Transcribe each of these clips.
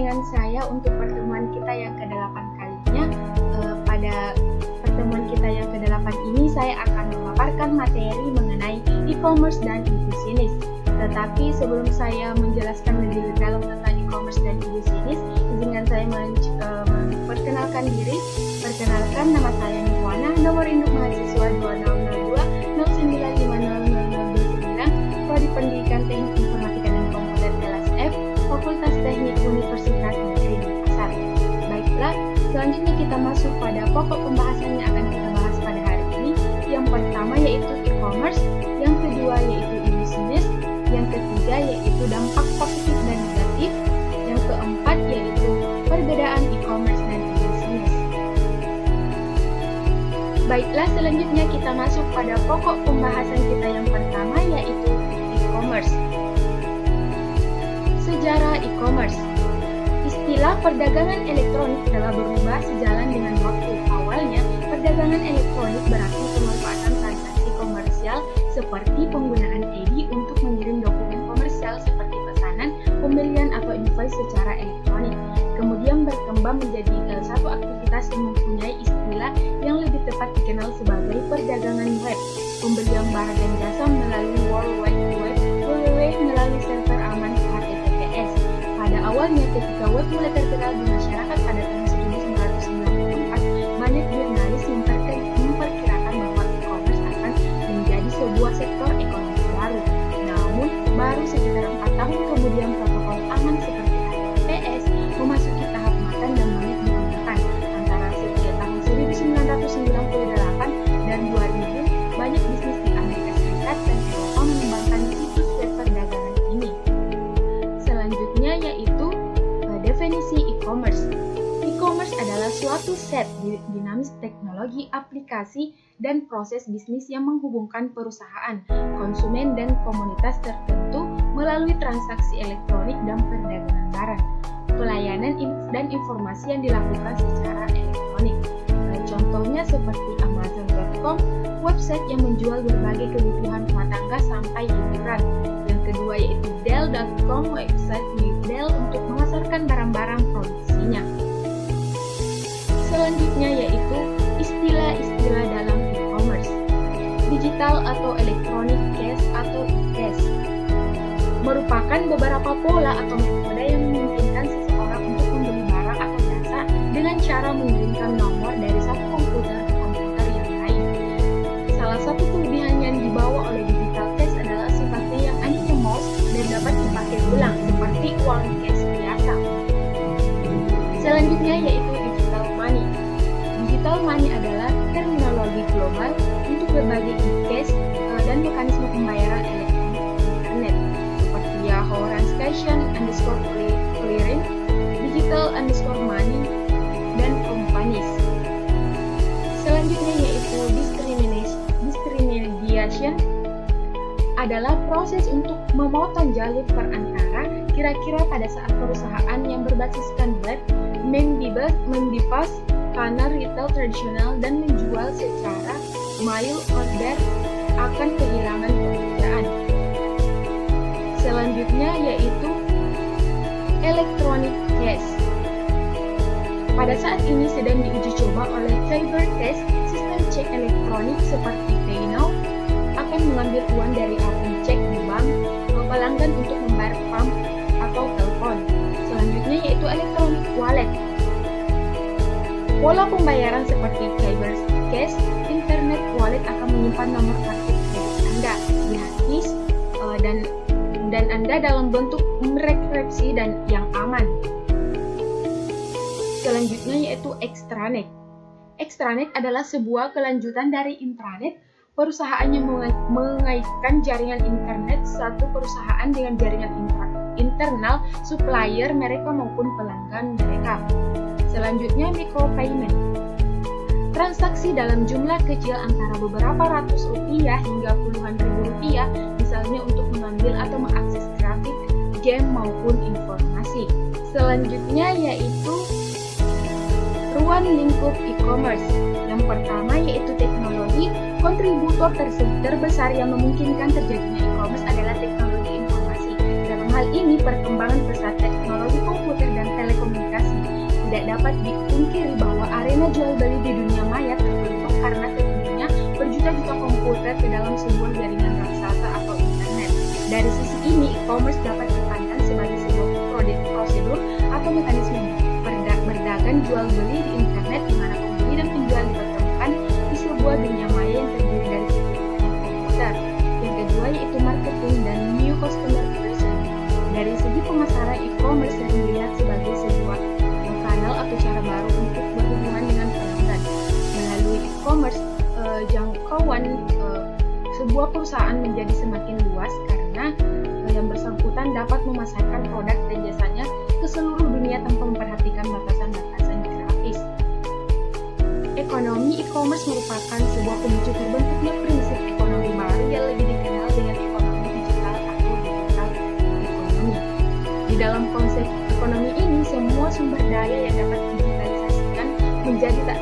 dengan saya untuk pertemuan kita yang ke-8 kalinya. Pada pertemuan kita yang ke-8 ini saya akan memaparkan materi mengenai e-commerce dan e-business. Tetapi sebelum saya menjelaskan lebih dalam tentang e-commerce dan e-business, izinkan saya memperkenalkan diri. Perkenalkan, nama saya Nirwana, nomor induk mahasiswa 200209500029, Prodi Pendidikan Teknik Informatika dan Komputer kelas F, Fakultas Teknik Universitas Negeri Makassar. Baiklah, selanjutnya kita masuk pada pokok pembahasan yang akan kita bahas pada hari ini. Yang pertama yaitu e-commerce, yang kedua yaitu e-business, yang ketiga yaitu dampak positif dan negatif, yang keempat yaitu perbedaan e-commerce dan e-business. Baiklah, selanjutnya kita masuk pada pokok pembahasan kita yang pertama yaitu e-commerce. Sejarah e-commerce. Istilah perdagangan elektronik telah berubah sejalan dengan waktu. Awalnya, perdagangan elektronik berarti pemanfaatan transaksi komersial seperti penggunaan EDI untuk mengirim dokumen komersial seperti pesanan, pembelian atau invoice secara elektronik. Kemudian berkembang menjadi satu aktivitas yang mempunyai istilah yang lebih tepat dikenal sebagai perdagangan web, pembelian barang dan jasa melalui World Wide Web, www melalui server aman HTTPS. Pada awalnya ketika web mulai terkenal di masyarakat pada tahun 1994, banyak jurnalis memperkirakan bahwa e-commerce akan menjadi sebuah sektor ekonomi baru. Namun, baru sekitar 4 tahun kemudian protokol aman seperti HTTPS memasuki tahap matang dan banyak digunakan. Antara sejak tahun 1998 dan 2000, banyak bisnis di Amerika Serikat dan Eropa mengembangkan situs web perdagangan ini. Selanjutnya yaitu definisi e-commerce. E-commerce adalah suatu set dinamis teknologi, aplikasi, dan proses bisnis yang menghubungkan perusahaan, konsumen, dan komunitas tertentu melalui transaksi elektronik dan perdagangan barang, pelayanan dan informasi yang dilakukan secara elektronik. Contohnya seperti Amazon.com, website yang menjual berbagai kebutuhan rumah tangga sampai hiburan. Yang kedua yaitu Dell.com, website milik Dell untuk memasarkan barang-barang produksinya. Selanjutnya yaitu istilah-istilah dalam e-commerce. Digital atau electronic cash atau e-cash merupakan beberapa pola atau metode yang memungkinkan seseorang untuk membeli barang atau jasa dengan cara mengirimkan nomor dari satu komputer ke komputer yang lain. Salah satu kelebihan yang dibawa oleh digital cash adalah sifatnya yang anonymous dan dapat dipakai ulang seperti uang cash biasa. Selanjutnya yaitu digital money. Digital money adalah terminologi global untuk berbagai e-cash dan mekanisme pembayaran elektronik internet seperti Yahoo Transaction _clearing, digital _money, dan companies. Selanjutnya yaitu disintermediation adalah proses untuk memotong jalur perantara kira-kira pada saat perusahaan yang berbasiskan web membebas kanal retail tradisional dan menjual secara mail order akan kehilangan pekerjaan. Selanjutnya yaitu electronic cash. Pada saat ini sedang diuji coba oleh Fiverr-Cash, sistem cek elektronik seperti PayNow akan mengambil uang dari akun cek di bank ke pelanggan untuk membayar pump atau telepon. Selanjutnya yaitu electronic wallet. Pola pembayaran seperti Fiverr-Cash, internet wallet akan menyimpan nomor kartu kredit Anda di hard disk dan Anda dalam bentuk mengekripsi dan yang aman. Selanjutnya yaitu extranet. Extranet adalah sebuah kelanjutan dari intranet. Perusahaan yang mengaitkan jaringan internet satu perusahaan dengan jaringan internal supplier mereka maupun pelanggan mereka. Selanjutnya micropayment. Transaksi dalam jumlah kecil antara beberapa ratus rupiah hingga puluhan ribu rupiah, misalnya untuk mengambil atau mengakses grafik, game maupun informasi. Selanjutnya yaitu ruang lingkup e-commerce. Yang pertama yaitu teknologi. Kontributor terbesar yang memungkinkan terjadinya e-commerce adalah teknologi informasi. Dalam hal ini, perkembangan pesat teknologi komputer dan telekomunikasi tidak dapat dipungkiri bahwa arena jual beli di dunia maya terbentuk karena terhubungnya berjuta-juta komputer ke dalam sebuah jaringan raksasa atau internet. Dari sisi ini, e-commerce dapat dipandang sebagai sebuah prosedur atau mekanisme berdagang jual beli di internet di mana pembeli dan penjual dipertemukan di sebuah dunia maya yang terdiri dari komputer. Yang kedua yaitu marketing dan new customer acquisition. Dari segi pemasaran, e-commerce sering dilihat sebagai sebuah kanal atau cara baru untuk berhubungan dengan pelanggan. Melalui e-commerce, jangkauan sebuah perusahaan menjadi semakin luas karena yang bersangkutan dapat memasarkan produk dan jasanya ke seluruh dunia tanpa memperhatikan batasan-batasan geografis. Ekonomi e-commerce merupakan sebuah pemicu terbentuknya prinsip ekonomi baru yang lebih dikenal dengan ekonomi digital atau digital ekonomi. Di dalam konsep ekonomi ini, semua sumber daya yang dapat digitalisasikan menjadi tak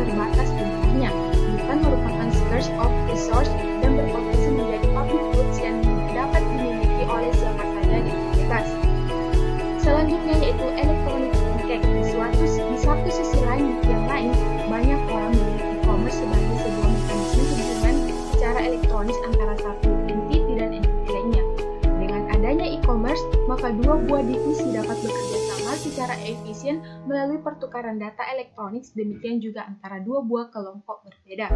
terbatas jumlahnya, bukan merupakan scarce of resource dan berpotensi menjadi public goods yang dapat dimiliki oleh siapa saja dengan bebas. Selanjutnya yaitu electronic market. Di satu sisi yang lain, banyak orang melihat e-commerce sebagai sebuah mekanisme hubungan secara elektronis antara satu entiti dan entiti lainnya. Dengan adanya e-commerce, maka dua buah divisi dapat bekerja sama secara efisien melalui pertukaran data elektronik, demikian juga antara dua buah kelompok berbeda.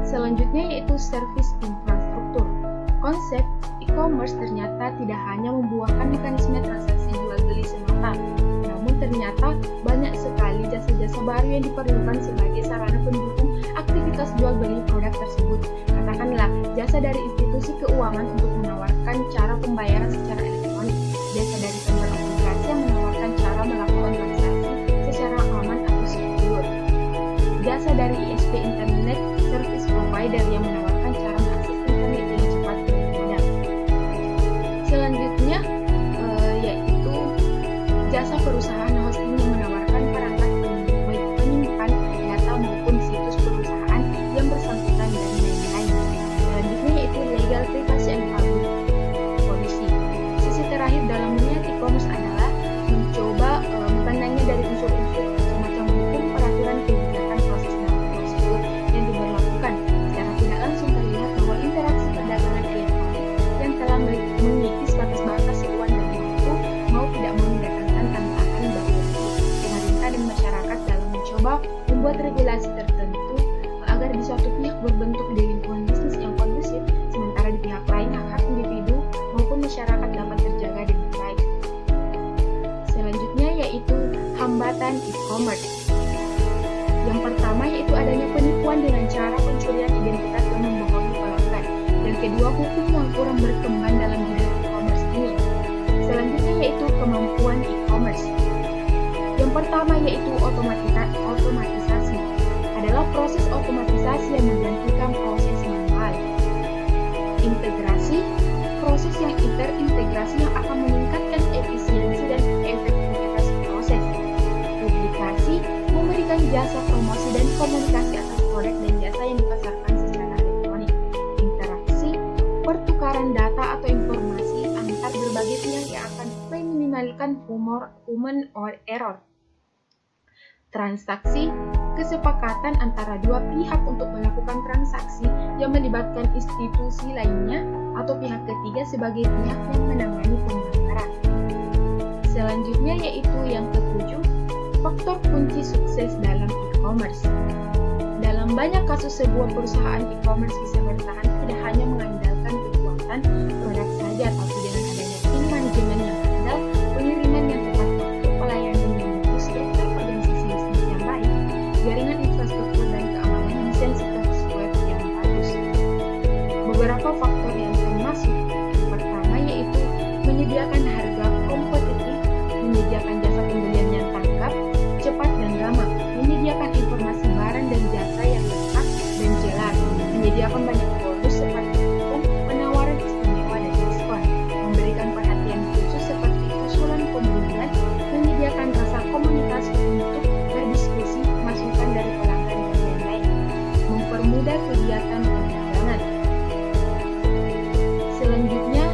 Selanjutnya yaitu service infrastruktur. Konsep e-commerce ternyata tidak hanya membuahkan mekanisme transaksi jual beli semata, namun ternyata banyak sekali jasa-jasa baru yang diperlukan sebagai sarana pendukung aktivitas jual beli produk tersebut. Katakanlah jasa dari institusi keuangan untuk menawarkan cara pembayaran secara elektronik, jasa dari sumber aplikasi yang menawarkan cara melakukan transaksi secara aman atau secure, jasa dari ISP Internet Service Provider yang menawarkan cara mengakses internet dengan cepat dan mudah. Selanjutnya yaitu jasa perusahaan hosting yang menawarkan perangkat penyimpan data maupun situs perusahaan yang bersangkutan dan lain-lain. Selanjutnya yaitu legal privacy and public policy. Sisi terakhir dalam melihat e-commerce adalah mencoba memandangnya dari unsur-unsur semacam hukum, peraturan, kebijakan, proses dan prosedur yang diberlakukan. Secara tidak langsung terlihat bahwa interaksi perdagangan elektronik yang telah mengikis batas-batas ruang dan waktu mau tidak mau mendatangkan tantangan baru pemerintah dan masyarakat dalam mencoba membuat regulasi tertentu agar di suatu pihak berbentuk di lingkungan bisnis yang kondusif, sementara di pihak lain hak-hak individu maupun masyarakat dapat terjaga dengan baik. Selanjutnya yaitu hambatan e-commerce. Yang pertama yaitu adanya penipuan dengan cara pencurian identitas dan membohongi pelanggan. Yang kedua, hukum yang kurang berkembang dalam bidang e-commerce ini. Selanjutnya yaitu kemampuan e-commerce. Yang pertama yaitu otomatisasi. Adalah proses otomatisasi yang menggantikan proses manual. Integrasi, proses yang terintegrasi yang akan meningkatkan efisiensi dan efektivitas proses. Publikasi, memberikan jasa promosi dan komunikasi atas produk dan jasa yang dipasarkan secara elektronik. Interaksi, pertukaran data atau informasi antar berbagai pihak yang akan meminimalkan human error. Transaksi, kesepakatan antara dua pihak untuk melakukan transaksi yang melibatkan institusi lainnya atau pihak ketiga sebagai pihak yang menangani pembayaran. Selanjutnya yaitu yang ketujuh, faktor kunci sukses dalam e-commerce. Dalam banyak kasus sebuah perusahaan e-commerce bisa bertahan tidak hanya mengandalkan kekuatan produk saja, tapi dengan adanya tim manajemen yang andal, pengiriman yang tepat waktu, pelayanan yang bagus, struktur organisasi bisnis yang baik, jaringan infrastruktur dan keamanan desain situs web yang bagus. Beberapa faktor yang termasuk yang pertama yaitu menyediakan harga kompetitif, menyediakan jasa pembelian yang tangkap, cepat dan ramah, menyediakan informasi barang dan jasa yang lengkap dan jelas, menyediakan banyak bonus seperti kupon, penawaran istimewa dan diskon, memberikan perhatian khusus seperti usulan pembelian, menyediakan rasa komunitas untuk berdiskusi, masukan dari pelanggan dan lain-lain, mempermudah kegiatan perdagangan. Selanjutnya,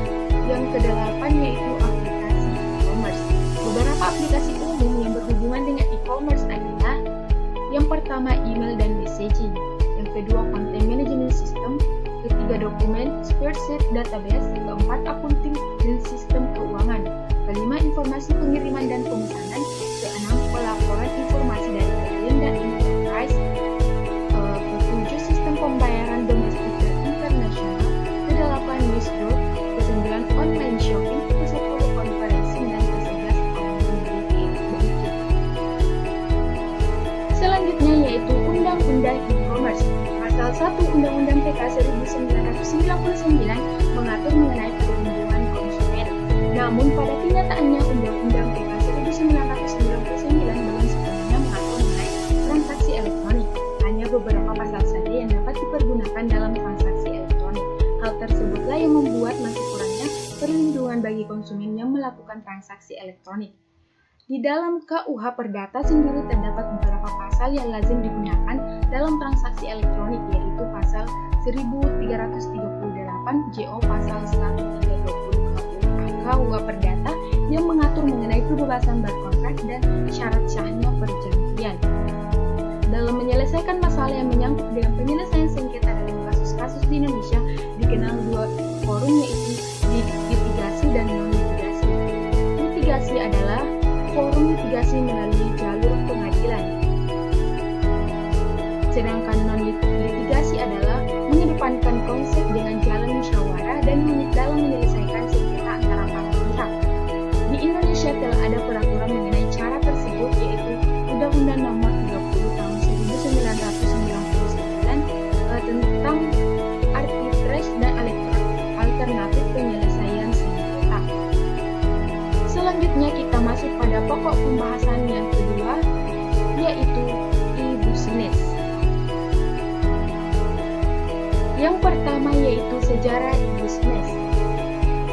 yang kedelapan yaitu aplikasi e-commerce. Beberapa pertama email dan messaging. Yang kedua content management system. Ketiga dokumen, spreadsheet, database. Keempat accounting dan sistem keuangan. Kelima informasi pengiriman dan pemesanan. Keenam pelaporan informasi dari klien dan enterprise. Ketujuh sistem pembayaran domestik dan internasional. Kedelapan withdraw. Kesembilan online shopping. Kesepuluh conferencing dan kesebelas accountability. Selanjutnya yaitu Undang-Undang E-commerce. Pasal 1 Undang-Undang PK 1999 mengatur mengenai perlindungan konsumen. Namun pada kenyataannya Undang-Undang PK 1999 belum sepenuhnya mengatur mengenai transaksi elektronik. Hanya beberapa pasal saja yang dapat dipergunakan dalam transaksi elektronik. Hal tersebutlah yang membuat masih kurangnya perlindungan bagi konsumen yang melakukan transaksi elektronik. Di dalam KUH Perdata sendiri terdapat beberapa pasal yang lazim digunakan dalam transaksi elektronik, yaitu pasal 1338 JO pasal 1320 KUH Perdata yang mengatur mengenai kebebasan berkontrak dan syarat sahnya perjanjian. Dalam menyelesaikan masalah yang menyangkut dengan penyelesaian sengketa dalam kasus-kasus di Indonesia dikenal dua forum, yaitu litigasi dan non-litigasi. Litigasi adalah forum litigasi melalui jalur pengadilan. Sedangkan non-litigasi adalah mengedepankan konsep dengan jalan musyawarah dan dalam menyelesaikan sengketa antara para pihak. Di Indonesia telah ada peraturan mengenai cara tersebut, yaitu Undang-Undang Nomor 30 Tahun 1999 tentang arbitrase dan alternatif penyelesaian sengketa. Selanjutnya kita masuk pada pokok pembahasan yang kedua, yaitu e-business. Yang pertama yaitu sejarah e-business.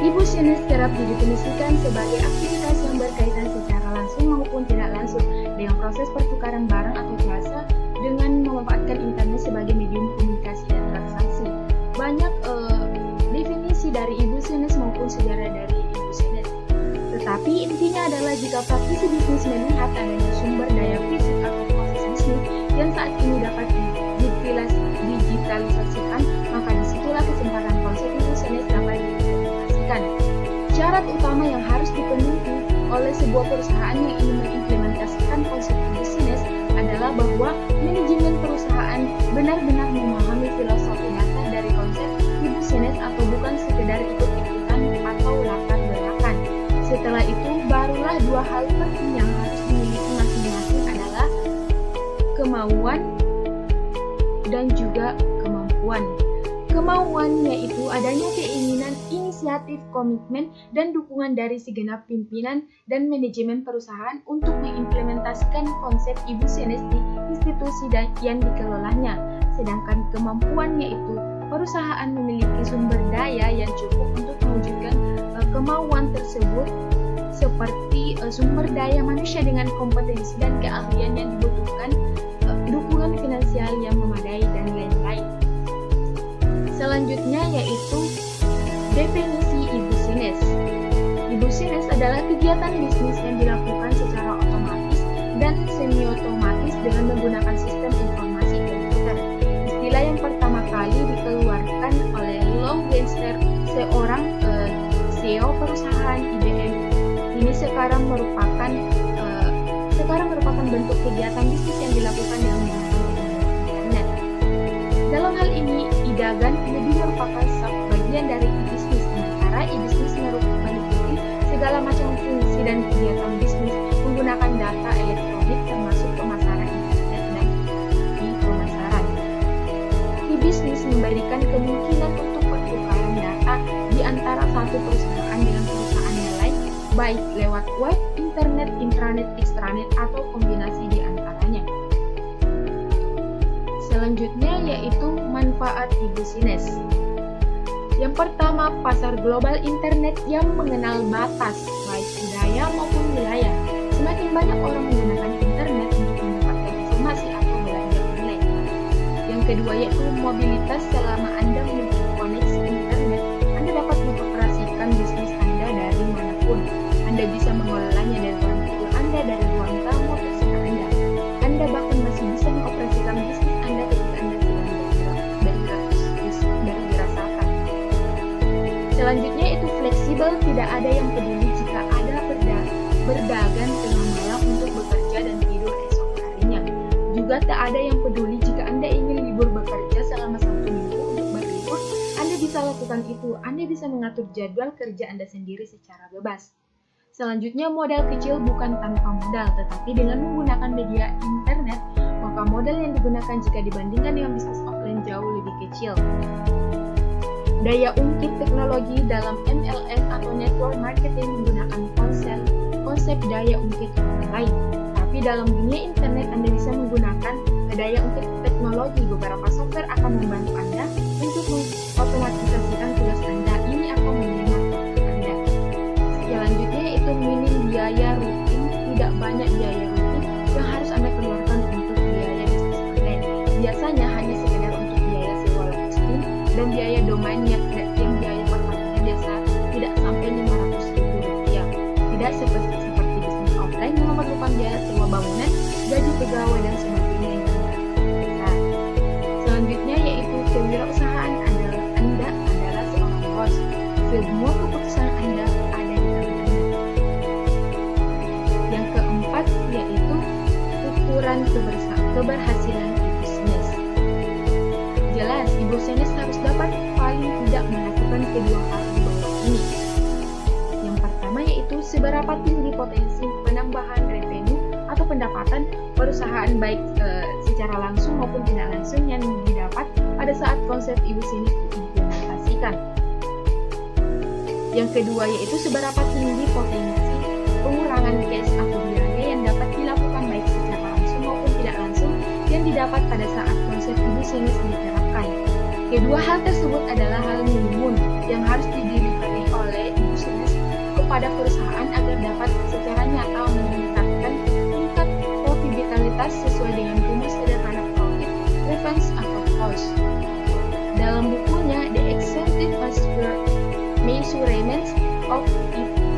E-business kerap didefinisikan sebagai aktivitas yang berkaitan secara langsung maupun tidak langsung dengan proses pertukaran barang atau jasa dengan memanfaatkan internet sebagai medium komunikasi dan transaksi. Banyak definisi dari e-business maupun sejarah dari e-business. Tetapi intinya adalah jika praktisi bisnis melihat adanya sumber daya fisik atau proses bisnis yang saat ini dapat digitalisasikan, maka disitulah kesempatan konsep e-business dapat diimplementasikan. Syarat utama yang harus dipenuhi oleh sebuah perusahaan yang ingin mengimplementasikan konsep e-business adalah bahwa manajemen perusahaan benar-benar memahami filosofi dasar dari konsep e-business atau bukan sekedar ikut-ikutan atau latar belakang. Setelah itu, barulah dua hal penting yang harus dimiliki masing-masing adalah kemauan dan juga kemampuan. Kemauan yaitu adanya keinginan, inisiatif, komitmen, dan dukungan dari segenap pimpinan dan manajemen perusahaan untuk mengimplementasikan konsep e-business di institusi yang dikelolanya. Sedangkan kemampuan yaitu perusahaan memiliki sumber daya yang cukup untuk mewujudkan kemauan tersebut, seperti sumber daya manusia dengan kompetensi dan keahlian yang dibutuhkan, dukungan finansial yang memadai, dan lain-lain. Selanjutnya yaitu definisi e-business. E-business adalah kegiatan bisnis yang dilakukan secara otomatis dan semi-otomatis dengan menggunakan sistem informasi komputer. Istilah yang pertama kali dikeluarkan oleh Long Genster, seorang CEO perusahaan IBM. Ini sekarang merupakan bentuk kegiatan bisnis yang dilakukan dengan menggunakan teknologi internet. Dalam hal ini, e-dagang lebih merupakan bagian dari e-bisnis, sementara e-bisnis meliputi segala macam fungsi dan kegiatan bisnis menggunakan data elektronik termasuk pemasaran internet dan e-pemasaran. E-bisnis memberikan kemungkinan untuk pertukaran data di antara satu perusahaan dengan perusahaan yang lain, baik lewat web, internet, intranet, extranet, atau kombinasi di antaranya. Selanjutnya yaitu manfaat e-business. Yang pertama, pasar global internet yang mengenal batas, baik budaya maupun wilayah. Semakin banyak orang menggunakan internet untuk mendapatkan informasi atau belanja online. Yang kedua yaitu mobilitas. Selama Anda memiliki koneksi internet, Anda dapat mengoperasikan bisnis Anda dari manapun. Anda bisa mengelolanya dari ruang tidur Anda, dari ruang tamu, terserah Anda. Anda bahkan masih bisa mengoperasikan bisa mengatur jadwal kerja Anda sendiri secara bebas. Selanjutnya, modal kecil bukan tanpa modal, tetapi dengan menggunakan media internet, maka modal yang digunakan jika dibandingkan dengan bisnis offline jauh lebih kecil. Daya ungkit teknologi dalam MLM atau network marketing menggunakan konsep daya ungkit online. Tapi dalam dunia internet Anda bisa menggunakan daya ungkit teknologi. Beberapa software akan membantu Anda untuk mengotomatisasikan tugas Anda. Ini akan menghemat waktu Anda. Selanjutnya yaitu minim biaya rutin. Tidak banyak biaya rutin yang harus Anda keluarkan untuk biaya bisnis online. Biasanya hanya sekedar untuk biaya sewa hosting dan biaya domain yang biaya per tahunnya biasa tidak sampai Rp500.000. Tidak seperti bisnis offline yang memerlukan biaya sewa bangunan, gaji pegawai dan sebagainya yang besar. Selanjutnya yaitu kewirausahaan Anda adalah seorang bos. Semua keputusan Anda ada di tangan Anda. Yang keempat yaitu ukuran keberhasilan e-business. Jelas, e-business harus dapat paling tidak melakukan kedua hal di bawah ini. Yang pertama yaitu seberapa tinggi potensi penambahan revenue atau pendapatan perusahaan baik secara langsung maupun tidak langsung yang didapat pada saat konsep e-business diimplementasikan. Yang kedua yaitu seberapa tinggi potensi pengurangan cash atau biaya yang dapat dilakukan baik secara langsung maupun tidak langsung yang didapat pada saat konsep e-business diterapkan. Kedua hal tersebut adalah hal minimum yang harus didelivery oleh e-business kepada perusahaan agar dapat secara nyata meningkatkan tingkat profitabilitas sesuai dengan rumus sederhana profit, reference, atau cost. Dalam bukunya The Executive Measurements of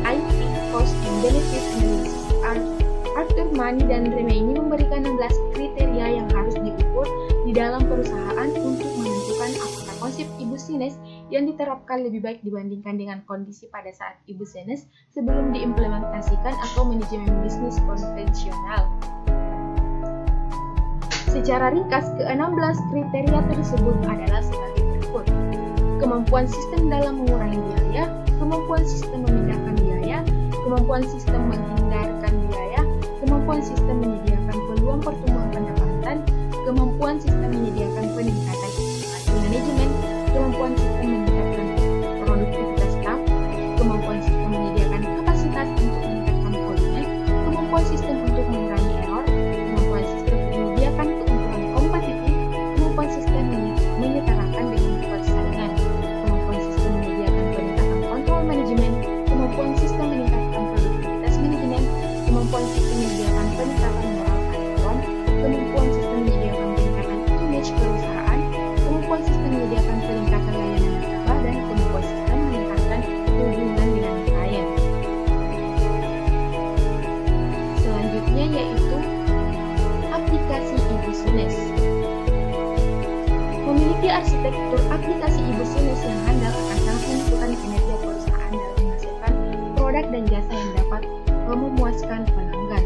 IT Cost and Benefit Analysis, Arthur Money dan Remini memberikan 16 kriteria yang harus diukur di dalam perusahaan untuk menentukan apakah konsep e-business yang diterapkan lebih baik dibandingkan dengan kondisi pada saat e-business sebelum diimplementasikan atau manajemen bisnis konvensional. Secara ringkas, ke-16 kriteria tersebut adalah sebagai berikut. Kemampuan sistem dalam mengurangi biaya, kemampuan sistem memindahkan biaya, kemampuan sistem menghindarkan biaya, kemampuan sistem menyediakan peluang pertumbuhan pendapatan, kemampuan sistem menyediakan peningkatan efisiensi manajemen, kemampuan sistem meningkatkan produktivitas staf, kemampuan sistem menyediakan kapasitas untuk meningkatkan volume, kemampuan sistem untuk mengurangi error, kemampuan sistem menyediakan keuntungan kompetitif, kemampuan sistem menyetarakan dengan persaingan, kemampuan sistem menyediakan peningkatan kontrol manajemen, kemampuan sistem meningkatkan produktivitas manajemen, kemampuan sistem menyediakan peningkatan moral karyawan, kemampuan sistem menyediakan peningkatan image perusahaan, kemampuan sistem menyediakan peningkatan layanan nasabah, dan kemampuan sistem meningkatkan hubungan dengan klien. Selanjutnya yaitu aplikasi e-business. Memiliki arsitektur aplikasi e-business yang handal akan sangat menentukan kinerja perusahaan dalam menghasilkan produk dan jasa yang dapat memuaskan pelanggan.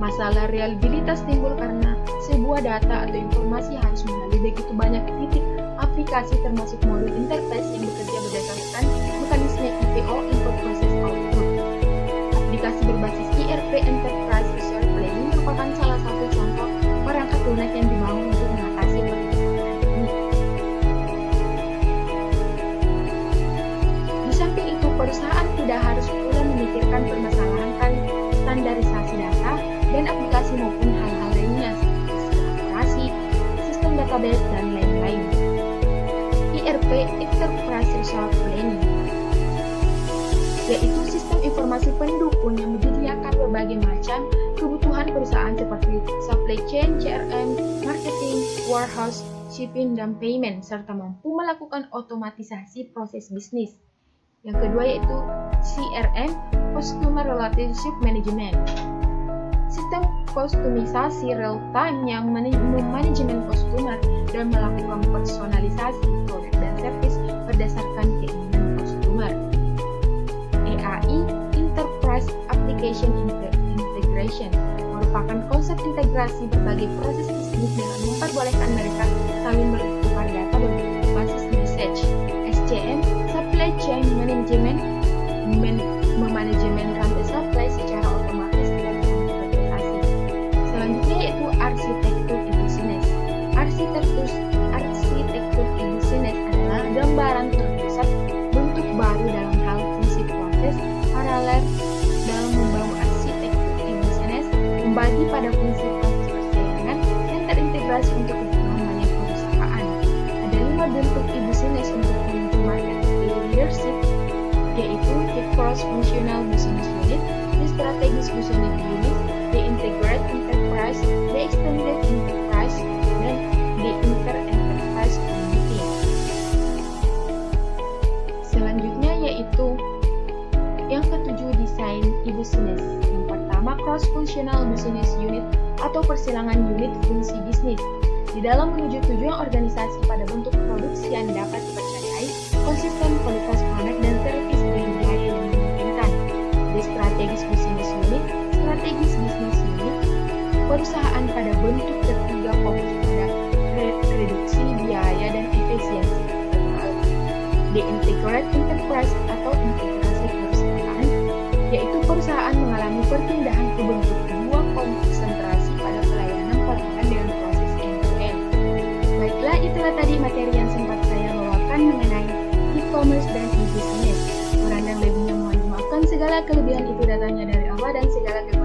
Masalah reliabilitas timbul karena sebuah data atau informasi harus melalui begitu banyak titik aplikasi termasuk modul interface yang bekerja berdasarkan mekanisme IPO, Input Process Output. Aplikasi berbasis ERP Enterprise Resource Planning merupakan salah satu contoh perangkat lunak yang dibangun untuk mengatasi permasalahan ini. Di samping itu, perusahaan tidak harus pula memikirkan permasalahan standarisasi data dan aplikasi maupun hal-hal lainnya seperti sistem operasi, sistem database, dan lain-lain. ERP Enterprise Resource Planning yaitu sistem informasi pendukung yang menyediakan berbagai macam kebutuhan perusahaan seperti supply chain, CRM, marketing, warehouse, shipping, dan payment, serta mampu melakukan otomatisasi proses bisnis. Yang kedua yaitu CRM, Customer Relationship Management. Sistem kustomisasi real-time yang manajemen customer dan melakukan personalisasi produk dan service berdasarkan keinginan customer. EAI, Enterprise Application Integration, merupakan konsep integrasi berbagai proses bisnis dengan memperbolehkan mereka saling bertukar data berbasis message, SCM, Supply Chain Management, memanajemen rantai supply secara otomatis dan otomatisasi. Selanjutnya yaitu arsitektur e-business. Arsitektur e-business adalah gambaran terpusat bentuk baru dalam hal fungsi proses paralel dalam membangun arsitektur e-business, membagi pada fungsi proses perdagangan yang terintegrasi untuk kebutuhan banyak perusahaan. Ada 5 bentuk e-business untuk menuju market leadership, yaitu the cross-functional business unit, the strategic business unit, the integrated enterprise, the extended enterprise, dan the inter-enterprise community. Selanjutnya yaitu yang ketujuh, desain e-business. Yang pertama, cross-functional business unit atau persilangan unit fungsi bisnis. Di dalam menuju tujuan organisasi pada bentuk produksi yang dapat dipercayai, konsisten, kualitas produk dan servis dengan biaya yang memungkinkan. Di strategis business unit, perusahaan pada bentuk ketiga fokus pada reduksi biaya dan efisiensi. Di integrated enterprise atau integrasi perusahaan, yaitu perusahaan mengalami perpindahan ke bentuk dua konsentrasi pada pelayanan pelanggan dengan proses end-to-end. Baiklah, itulah tadi materi yang sempat saya bawakan mengenai e-commerce dan e-business. Kurang dan lebihnya mohon dimaafkan, segala kelebihan itu datangnya dari Allah dan segala kekurangan